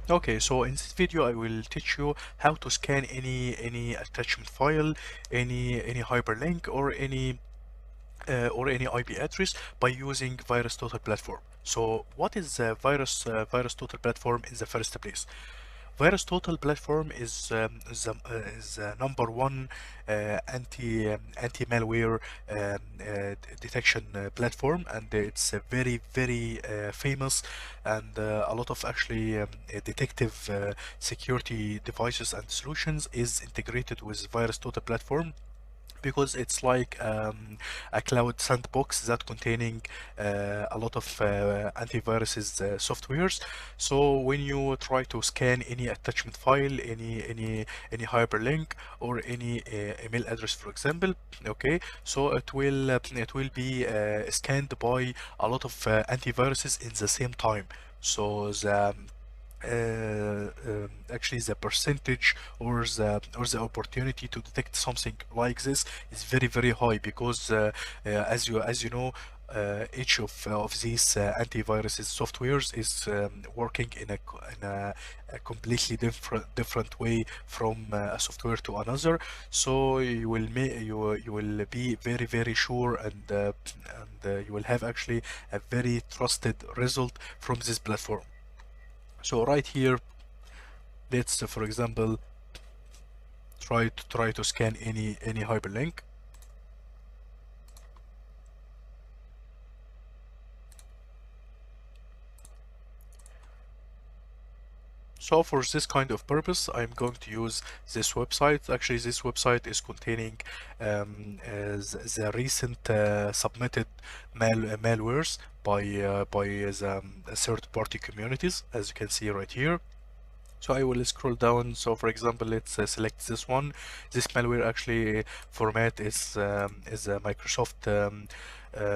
Okay, so in this video I will teach you how to scan any attachment file, any hyperlink or any IP address by using VirusTotal platform. So what is VirusTotal platform in the first place? VirusTotal platform is number one anti-malware detection platform, and it's very famous, and a lot of actually detective security devices and solutions is integrated with VirusTotal platform, because it's like a cloud sandbox that containing a lot of antiviruses softwares. So when you try to scan any attachment file, any hyperlink or any email address, for example, okay, so it will be scanned by a lot of antiviruses in the same time. So actually the percentage or the opportunity to detect something like this is very high, because as you know, each of these antiviruses softwares is working in a completely different way from a software to another. So you will be very sure, and you will have actually a very trusted result from this platform. So right here, let's for example try to scan any hyperlink. So for this kind of purpose, I'm going to use this website. Actually, this website is containing the recent submitted malwares by the third-party communities, as you can see right here. So I will scroll down. So for example, let's select this one. This malware actually format is a Microsoft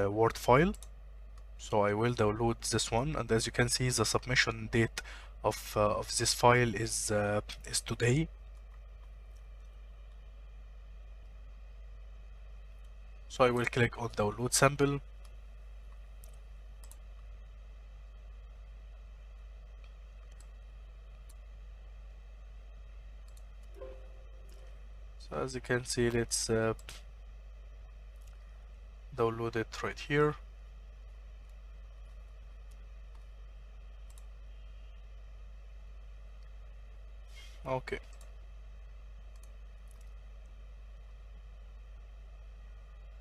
Word file. So I will download this one, and as you can see, the submission date of this file is today. So I will click on download sample. So as you can see, let's download it right here. Okay.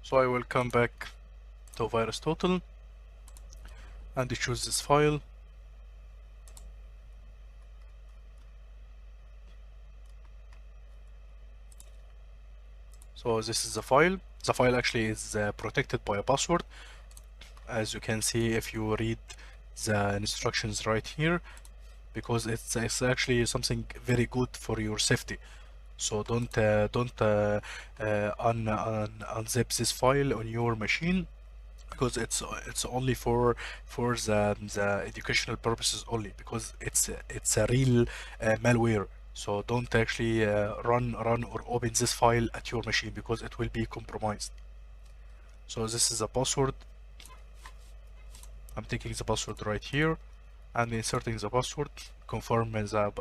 So I will come back to VirusTotal and choose this file. So this is the file. The file actually is protected by a password. As you can see, if you read the instructions right here, because it's actually something very good for your safety. So don't unzip this file on your machine, because it's only for the educational purposes only, because it's a real malware. So don't actually run or open this file at your machine, because it will be compromised. So this is a password. I'm taking the password right here and inserting the password, confirm the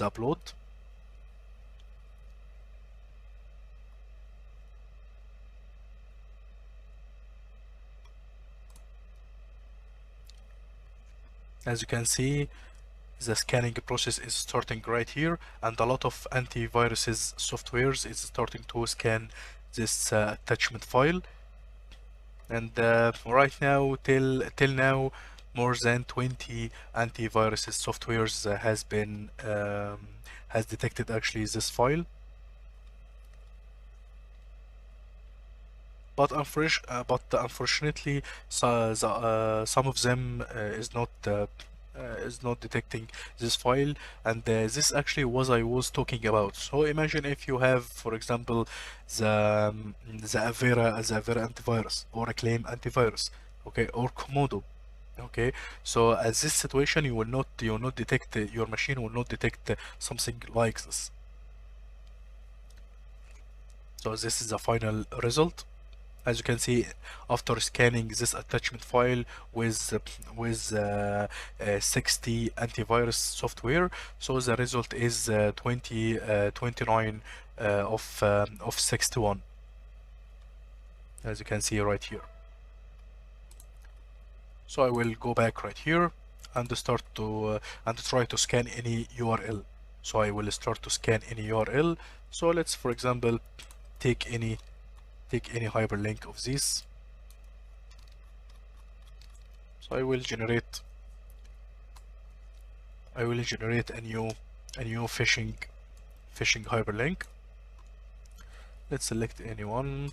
upload. As you can see, the scanning process is starting right here, and a lot of antiviruses softwares is starting to scan this attachment file. And right now, till now, more than 20 antiviruses softwares has detected actually this file. But unfortunately, some of them is not detecting this file, and this actually was I was talking about. So imagine if you have, for example, the Avera antivirus, or a Claim antivirus, okay, or Komodo. Okay, so as this situation, you will not detect your machine will not detect something like this. So this is the final result. As you can see, after scanning this attachment file with 60 antivirus software, so the result is 29 of 61, as you can see right here. So I will go back right here and start to and try to scan any URL. So I will start to scan any URL. So let's, for example, take any hyperlink of this. So I will generate a new phishing hyperlink. Let's select any one.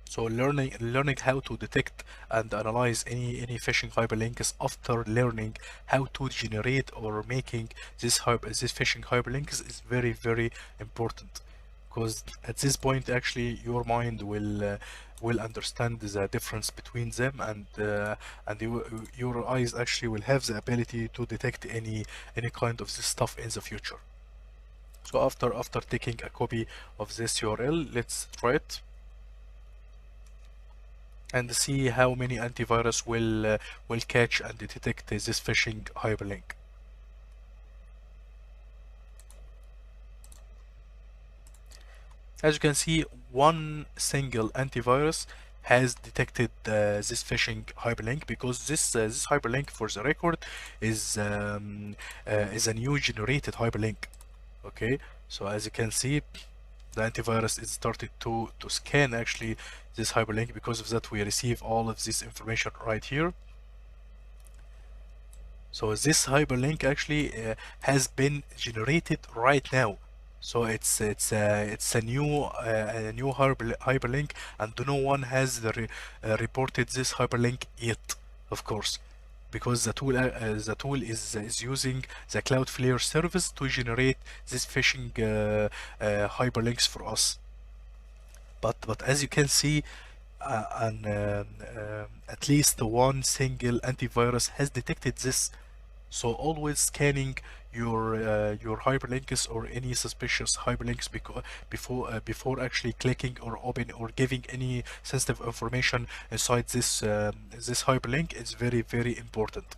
So learning how to detect and analyze any phishing hyperlinks after learning how to generate or making this phishing hyperlinks is very important, because at this point actually your mind will understand the difference between them, and your eyes actually will have the ability to detect any kind of this stuff in the future. So after taking a copy of this URL, let's try it and see how many antivirus will catch and detect this phishing hyperlink. As you can see, one single antivirus has detected this phishing hyperlink, because this hyperlink, for the record, is a new generated hyperlink. Okay, so as you can see, the antivirus is started to scan actually this hyperlink. Because of that, we receive all of this information right here. So this hyperlink actually has been generated right now. So it's a new hyperlink, and no one has reported this hyperlink yet, of course, because the tool is using the Cloudflare service to generate this phishing hyperlinks for us. But as you can see, at least one single antivirus has detected this. So always scanning your hyperlinks or any suspicious hyperlinks before actually clicking or open or giving any sensitive information inside this hyperlink is very important.